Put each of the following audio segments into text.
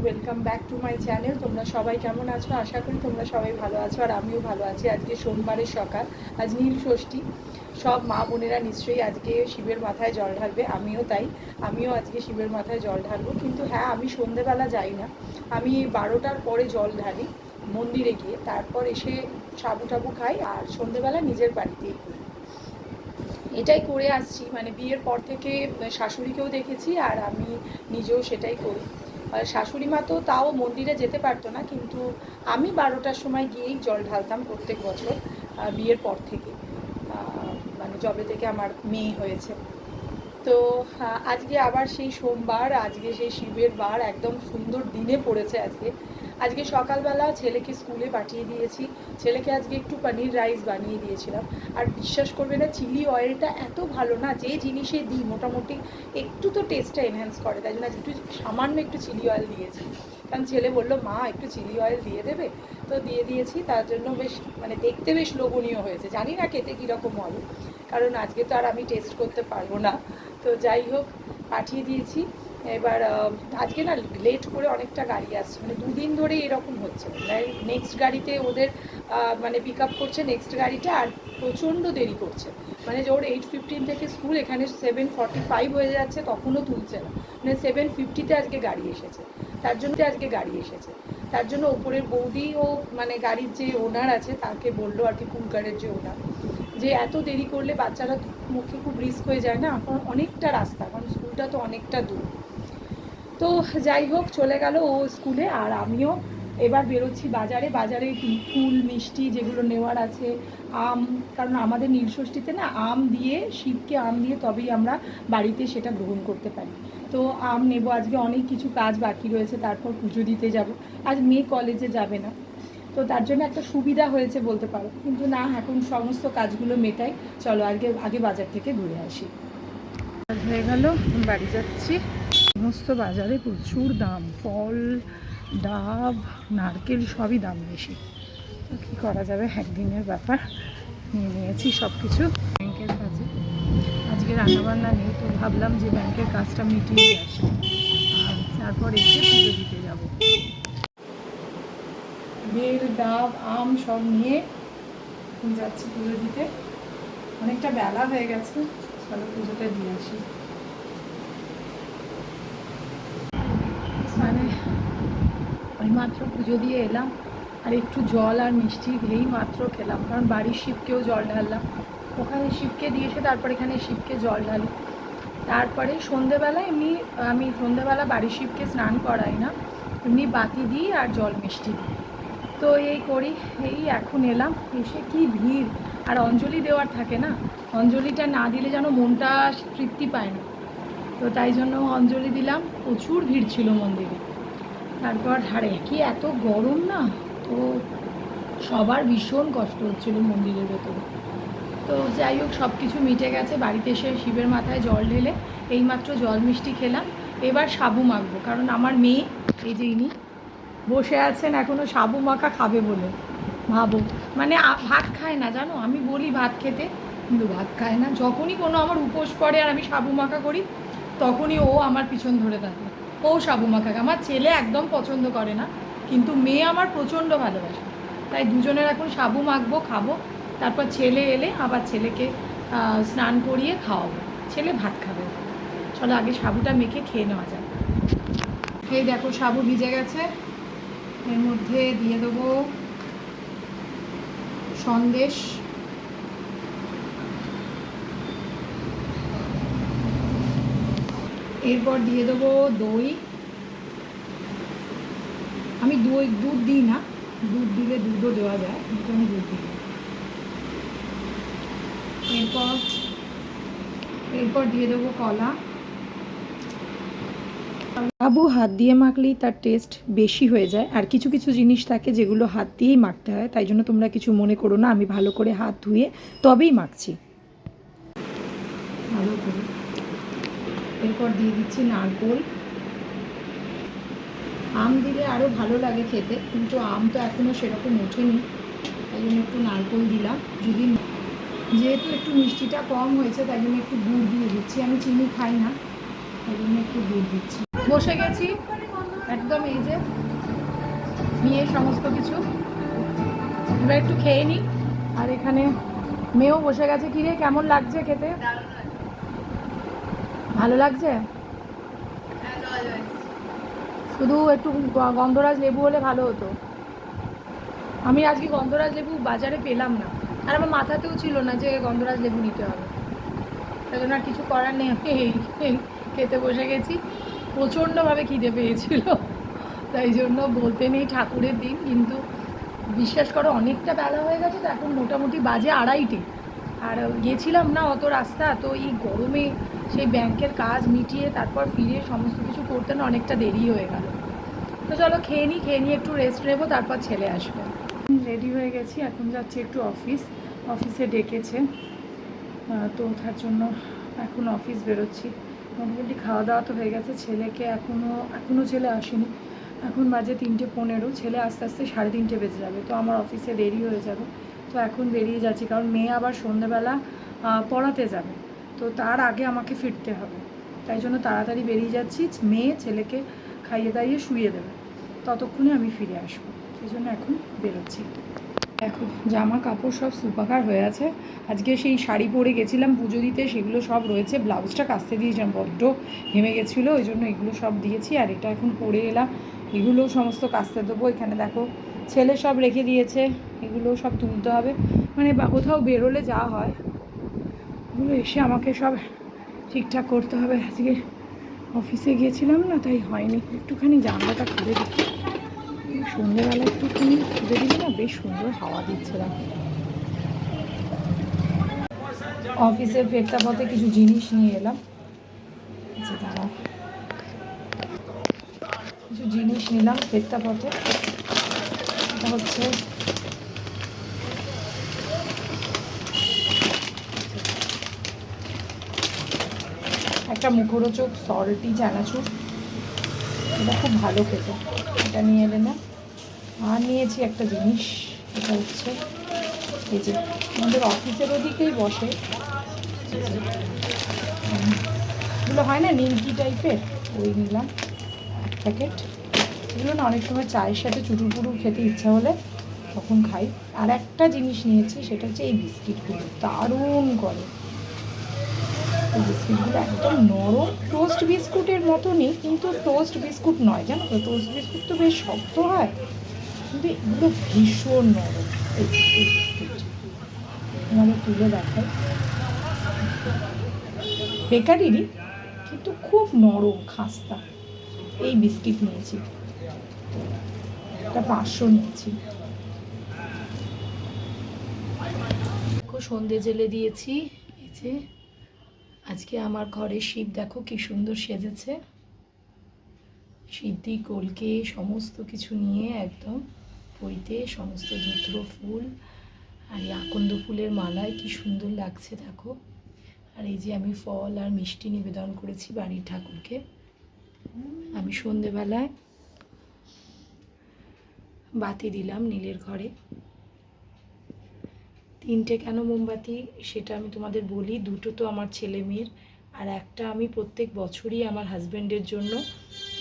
Welcome back to my channel. তোমরা সবাই কেমন আছো? আশা করি তোমরা সবাই ভালো আছো, আর আমিও ভালো আছি। আজকে সোমবারের সকাল, আজ নীল ষষ্ঠী। সব মা বোনেরা নিশ্চয়ই আজকে শিবের মাথায় জল ঢালবে, আমিও তাই। আমিও আজকে শিবের মাথায় জল ঢালবো, কিন্তু হ্যাঁ, আমি সন্ধেবেলা যাই না, আমি 12টার পরে জল ঢালি মন্দিরে গিয়ে, তারপর এসে সাবু টাবু খাই, আর সন্ধেবেলা নিজের বাড়িতেই করি। এটাই করে আসছি, মানে বিয়ের পর থেকে শাশুড়িকেও দেখেছি, আর আমি নিজেও সেটাই করি। শাশুড়ি মা তো তাও মন্দিরে যেতে পারতো না, কিন্তু আমি 12টার সময় গিয়েই জল ঢালতাম প্রত্যেক বছর বিয়ের পর থেকে, মানে যবে থেকে আমার মেয়ে হয়েছে। তো আজকে আবার সেই সোমবার, আজকে সেই শিবের বার, একদম সুন্দর দিনে পড়েছে আজকে। আজকে সকালবেলা ছেলেকে স্কুলে পাঠিয়ে দিয়েছি, ছেলেকে আজকে একটু পনির রাইস বানিয়ে দিয়েছিলাম। আর বিশ্বাস করবে না, চিলি অয়েলটা এত ভালো না, যে জিনিসে দিই মোটামুটি একটু তো টেস্টটা এনহ্যান্স করে, তাই জন্য একটু সামান্য একটু চিলি অয়েল দিয়েছি। কারণ ছেলে বললো, মা একটু চিলি অয়েল দিয়ে দেবে, তো দিয়ে দিয়েছি। তার জন্য বেশ মানে দেখতে বেশ লোভনীয় হয়েছে, জানি না খেতে কীরকম হবে, কারণ আজকে তো আর আমি টেস্ট করতে পারবো না। তো যাই হোক, পাঠিয়ে দিয়েছি। এবার আজকে না লেট করে অনেকটা গাড়ি আসছে, মানে দুদিন ধরে এরকম হচ্ছে। নেক্সট গাড়িতে ওদের মানে পিক আপ করছে নেক্সট গাড়িটা, আর প্রচণ্ড দেরি করছে। মানে ওর 8:15 থেকে স্কুল, এখানে 7:45 হয়ে যাচ্ছে, তখনও তুলছে না। মানে 7:50-তে আজকে গাড়ি এসেছে, তার জন্য ওপরের বৌদি ও মানে গাড়ির যে ওনার আছে তাকে বললো আর কি, কুলকারের যে ওনার, যে এত দেরি করলে বাচ্চারা মুখে খুব রিস্ক হয়ে যায় না, এখন অনেকটা রাস্তা, কারণ স্কুলটা তো অনেকটা দূর। তো যাই হোক, চলে গেল ও স্কুলে, আর আমিও এবার বেরোচ্ছি বাজারে। বাজারে ফুল মিষ্টি যেগুলো নেওয়ার আছে, আম, কারণ আমাদের নীলষষ্ঠীতে না আম দিয়ে, শিবকে আম দিয়ে তবেই আমরা বাড়িতে সেটা গ্রহণ করতে পারি। তো আম নেব, আজকে অনেক কিছু কাজ বাকি রয়েছে, তারপর পুজো দিতে যাব। আজ মেয়ে কলেজে যাবে না, তো তার জন্য একটা সুবিধা হয়েছে বলতে পারো, কিন্তু না, এখন সমস্ত কাজগুলো মেটাই। চলো আগে বাজার থেকে ঘুরে আসি। হয়ে গেল, বাড়ি যাচ্ছি। সমস্ত বাজারে প্রচুর দাম, ফল, ডাব, নারকেল সবই দাম বেশি। তো কী করা যাবে, একদিনের ব্যাপার, নিয়ে নিয়েছি সব কিছু। ব্যাংকের কাজে আজকে রান্নাবান্না নেই, তো ভাবলাম যে ব্যাংকের কাজটা মিটিয়ে আসি, আর তারপর এসে পুজো দিতে যাব। বেল, ডাব, আম সব নিয়ে যাচ্ছি পুজো দিতে। অনেকটা বেলা হয়ে গেছে, চলো পুজোটা দিয়ে আসি। মানে এইমাত্র পুজো দিয়ে এলাম, আর একটু জল আর মিষ্টি এই মাত্র খেলাম, কারণ বাড়ির শিবকেও জল ঢাললাম। ওখানে শিবকে দিয়েছে, তারপর এখানে শিবকে জল ঢালি। তারপরে সন্ধেবেলা এমনি আমি সন্ধেবেলা বাড়ির শিবকে স্নান করাই না, এমনি বাতি দিই আর জল মিষ্টি দিই। তো এই করি, এই এখন এলাম, এসে কি ভিড়, আর অঞ্জলি দেওয়ার থাকে না, অঞ্জলিটা না দিলে যেন মনটা তৃপ্তি পায় না। তো তাই জন্য অঞ্জলি দিলাম, প্রচুর ভিড় ছিল মন্দিরে। তারপর আর একই এত গরম না, তো সবার ভীষণ কষ্ট হচ্ছিলো মন্দিরের ভেতরে। তো যাই হোক, সব কিছু মিটে গেছে। বাড়িতে এসে শিবের মাথায় জল ঢেলে এইমাত্র জল মিষ্টি খেলাম। এবার সাবু মাখবো, কারণ আমার মেয়ে, এই যে ইনি বসে আছেন এখনও সাবু মাখা খাবে বলে। ভাবো, মানে ভাত খায় না জানো, আমি বলি ভাত খেতে, কিন্তু ভাত খায় না। যখনই কোনো আমার উপোস পড়ে আর আমি সাবু মাখা করি, তখনই ও আমার পিছন ধরে থাকে, ও সাবু মাখা। আমার ছেলে একদম পছন্দ করে না, কিন্তু মেয়ে আমার প্রচণ্ড ভালোবাসে। তাই দুজনের এখন সাবু মাখবো, খাবো। তারপর ছেলে এলে আবার ছেলেকে স্নান করিয়ে খাওয়াবো, ছেলে ভাত খাবে। চলো আগে সাবুটা মেখে খেয়ে নেওয়া যাক। এই দেখো, সাবু ভিজে গেছে, এর মধ্যে দিয়ে দেবো সন্দেশ, এরপর দিয়ে দেবো দই। আমি দুধ দিই না, দুধ দিলে দুধও দেওয়া যায়, কিন্তু আমি দুধ দিই না। এরপর দিয়ে দেবো কলা, আবু হাত দিয়ে মাখলেই তার টেস্ট বেশি হয়ে যায়, আর কিছু কিছু জিনিস থাকে যেগুলো হাত দিয়েই মাখতে হয়, তাই জন্য তোমরা কিছু মনে করো না, আমি ভালো করে হাত ধুয়ে তবেই মাখছি ভালো করে। এরপর দিয়ে দিচ্ছি নারকোল। আম দিলে আরও ভালো লাগে খেতে, কিন্তু আম তো এখনও সেরকম ওঠেনি, তাই জন্য একটু নারকোল দিলাম। যদি যেহেতু একটু মিষ্টিটা কম হয়েছে তাই জন্য একটু গুড় দিয়ে দিচ্ছি, আমি চিনি খাই না তাই জন্য একটু গুড় দিচ্ছি। বসে গেছি একদম, এই যে নিয়ে সমস্ত কিছু, এবার একটু খেয়ে নিই। আর এখানে মেয়েও বসে গেছে। কিরে কেমন লাগছে খেতে? ভালো লাগছে? শুধু একটু গন্ধরাজ লেবু হলে ভালো হতো। আমি আজকে গন্ধরাজ লেবু বাজারে পেলাম না, আর আমার মাথাতেও ছিল না যে গন্ধরাজ লেবু নিতে হবে, তাই জন্য আর কিছু করার নেই, আমি খেতে বসে গেছি। প্রচণ্ডভাবে খিদে পেয়েছিল, তাই জন্য বলতে নেই ঠাকুরের দিন, কিন্তু বিশ্বাস করো অনেকটা বেলা হয়ে গেছে, তো এখন মোটামুটি বাজে 2:30। আর গেছিলাম না অত রাস্তা, তো এই গরমে সেই ব্যাংকের কাজ মিটিয়ে তারপর ফিরে সমস্ত কিছু করতে না অনেকটা দেরি হয়ে গেল। তো চলো খেয়ে নিয়ে একটু রেস্ট নেবো, তারপর ছেলে আসবে। রেডি হয়ে গেছি, এখন যাচ্ছি একটু অফিসে ডেকেছে, তো তার জন্য এখন অফিস বেরোচ্ছি। মোটামুটি খাওয়া দাওয়া তো হয়ে গেছে, ছেলেকে এখনও ছেলে আসেনি, এখন বাজে 3:15, ছেলে আস্তে আস্তে 3:30 বেজে যাবে, তো আমার অফিসে দেরি হয়ে যাবে। তো এখন বেরিয়ে যাচ্ছি, কারণ মেয়ে আবার সন্ধ্যেবেলা পড়াতে যাবে, তো তার আগে আমাকে ফিরতে হবে, তাই জন্য তাড়াতাড়ি বেরিয়ে যাচ্ছি। মেয়ে ছেলেকে খাইয়ে দাইয়ে শুয়ে দেবে, ততক্ষণে আমি ফিরে আসবো, সেই জন্য এখন বেরোচ্ছি। এখন জামা কাপড় সব সুপাকার হয়ে আছে, আজকে সেই শাড়ি পরে গেছিলাম পুজো দিতে, সেগুলো সব রয়েছে। ব্লাউজটা কাচতে দিয়েছিলাম, বড্ড হেমে গেছিলো, ওই জন্য এগুলো সব দিয়েছি। আর এটা এখন পরে এলাম, এগুলো সমস্ত কাচতে দেবো। এখানে দেখো ছেলে সব রেখে দিয়েছে, এগুলো সব তুলতে হবে, মানে বা কোথাও বেরোলে যা হয় এগুলো এসে আমাকে সব ঠিকঠাক করতে হবে। আজকে অফিসে গিয়েছিলাম না, তাই হয়নি। একটুখানি জানলাটা খুলে দিচ্ছি, সন্ধ্যেবেলা একটুখানি খুলে দিলে না বেশ সুন্দর হাওয়া দিচ্ছে। দেখো অফিসের ফেরতা পথে কিছু জিনিস নিয়ে এলাম, দাঁড়াও, কিছু জিনিস নিলাম ফেরতা পথে। এটা হচ্ছে একটা মুখরোচক সল্টি চানাচুর, এটা খুব ভালো খেতে, এটা নিয়ে এলে না। আর নিয়েছি একটা জিনিস, এটা হচ্ছে এই যে আমাদের অফিসের ওদিকেই বসে, এগুলো হয় না নিমকি টাইপের, ওই নিলাম 1 প্যাকেট। এগুলো না অনেক সময় চায়ের সাথে চুটুর পুটুর খেতে ইচ্ছা হলে তখন খাই। আর একটা জিনিস নিয়েছি, সেটা হচ্ছে এই বিস্কিটগুলো, দারুণ করে এই বিস্কিটগুলো, একদম নরম, টোস্ট বিস্কুটের মতনই, কিন্তু টোস্ট বিস্কুট নয়, জানো তো, টোস্ট বিস্কুট তো বেশ শক্ত হয়, কিন্তু এগুলো ভীষণ নরম। এই বিস্কিট আমাদের তুলে দেখায়, বেকারিরই, কিন্তু খুব নরম খাস্তা। এই বিস্কিট নিয়েছি, এটা 500 নিয়েছি। সন্ধে জেলে দিয়েছি, এই যে আজকে আমার ঘরে শিব দেখো কি সুন্দর সেজেছে, সিদ্ধি কলকে সমস্ত কিছু নিয়ে একদম পইতে সমস্ত ধুত্র ফুল আর এই আকন্দ ফুলের মালায় কি সুন্দর লাগছে দেখো। আর এই যে আমি ফল আর মিষ্টি নিবেদন করেছি বাড়ির ঠাকুরকে। আমি সন্ধেবেলায় বাতি দিলাম নীলের ঘরে, 3টে কেন মোমবাতি সেটা আমি তোমাদের বলি। 2টো তো আমার ছেলে মেয়ের, আর একটা আমি প্রত্যেক বছরই আমার হাজব্যান্ডের জন্য,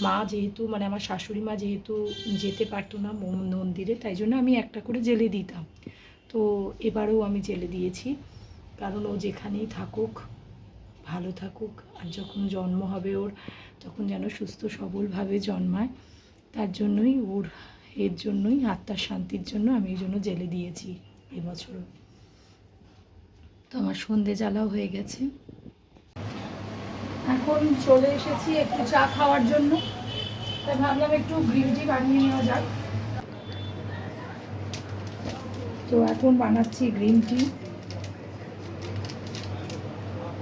মা যেহেতু মানে আমার শাশুড়ি মা যেহেতু যেতে পারতো না মন্দিরে, তাই জন্য আমি একটা করে জেলে দিতাম। তো এবারেও আমি জেলে দিয়েছি, কারণ ও যেখানেই থাকুক ভালো থাকুক, আর যখন জন্ম হবে ওর তখন যেন সুস্থ সবলভাবে জন্মায়, তার জন্যই এর জন্যই আত্মার শান্তির জন্য আমি এই জন্য জেলে দিয়েছি এবছরও। তো আমার সন্ধে জ্বালাও হয়ে গেছে, এখন চলে এসেছি একটু চা খাওয়ার জন্য, তাই ভাবলাম একটু গ্রিন টি বানিয়ে নেওয়া যাক। তো এখন বানাচ্ছি গ্রিন টি।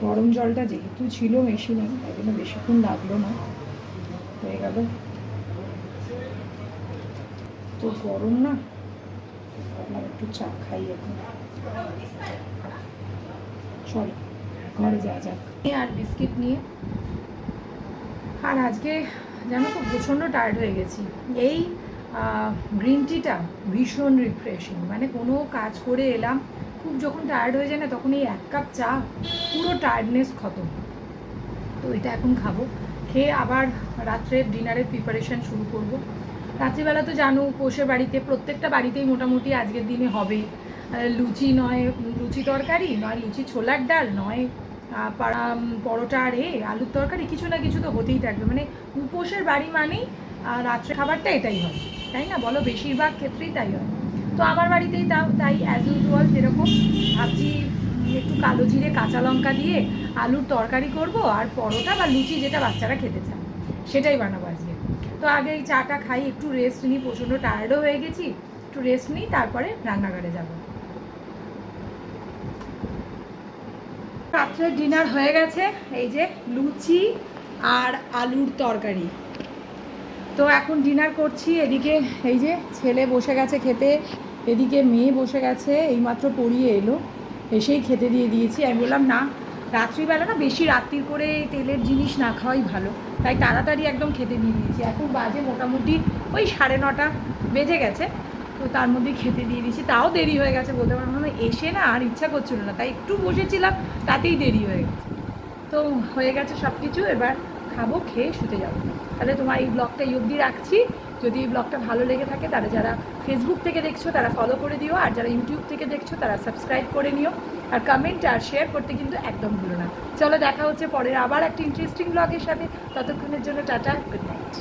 গরম জলটা যেহেতু ছিল মেশিনে, তাই জন্য বেশিক্ষণ লাগলো না, হয়ে গেল। তো গরম না, একটু চা খাই এখন। চল ঘরে যাওয়া যাক। আর বিস্কিট নিয়ে। আর আজকে জানো তো প্রচণ্ড টায়ার্ড হয়ে গেছি। এই গ্রিন টিটা ভীষণ রিফ্রেশিং, মানে কোনো কাজ করে এলাম, খুব যখন টায়ার্ড হয়ে যায় না, তখন এই 1 কাপ চা পুরো টায়ার্ডনেস খতম। তো এটা এখন খাবো, খেয়ে আবার রাত্রের ডিনারের প্রিপারেশান শুরু করব। রাত্রিবেলা তো জানো উপোসের বাড়িতে, প্রত্যেকটা বাড়িতেই মোটামুটি আজকের দিনে হবে লুচি, নয় লুচি তরকারি, নয় লুচি ছোলার ডাল, নয় পরোটা আর আলুর তরকারি, কিছু না কিছু তো হতেই থাকবে। মানে উপোসের বাড়ি মানেই রাত্রে খাবারটা এটাই হয়, তাই না বলো? বেশিরভাগ ক্ষেত্রেই তাই হয়। তো আমার বাড়িতেই তাই অ্যাজ ইউজুয়াল যেরকম ভাবছি, একটু কালো জিরে কাঁচা লঙ্কা দিয়ে আলুর তরকারি করব, আর পরোটা বা লুচি যেটা বাচ্চারা খেতে চায় সেটাই বানাবো আজকে। তো আগে এই চাটা খাই, একটু রেস্ট নিই, প্রচণ্ড টায়ার্ডও হয়ে গেছি, একটু রেস্ট নিই, তারপরে রান্নাঘরে যাব। রাত্রের ডিনার হয়ে গেছে, এই যে লুচি আর আলুর তরকারি। তো এখন ডিনার করছি। এদিকে এই যে ছেলে বসে গেছে খেতে, এদিকে মেয়ে বসে গেছে, এইমাত্র পড়িয়ে এলো, এসেই খেতে দিয়ে দিয়েছি। আমি বললাম না, রাত্রিবেলা না বেশি রাত্রির করে তেলের জিনিস না খাওয়াই ভালো, তাই তাড়াতাড়ি একদম খেতে দিয়ে দিয়েছি। এখন বাজে মোটামুটি ওই 9:30 বেজে গেছে, তো তার মধ্যে খেতে দিয়ে দিয়েছি। তাও দেরি হয়ে গেছে বলতে পারবো না, এসে না আর ইচ্ছা করছিল না, তাই একটু বসেছিলাম, তাতেই দেরি হয়ে গেছে। তো হয়ে গেছে সব কিছু, এবার খাবো, খেয়ে শুতে যাবো। তাহলে তোমার এই ব্লগটা এই অবধি রাখছি। যদি এই ব্লগটা ভালো লেগে থাকে, তাহলে যারা ফেসবুক থেকে দেখছো তারা ফলো করে দিও, আর যারা ইউটিউব থেকে দেখছো তারা সাবস্ক্রাইব করে নিও, আর কমেন্ট আর শেয়ার করতে কিন্তু একদম ভুলো না। চলো দেখা হচ্ছে পরের আবার একটা ইন্টারেস্টিং ব্লগের সাথে। ততক্ষণের জন্য টাটা, গুড নাইট।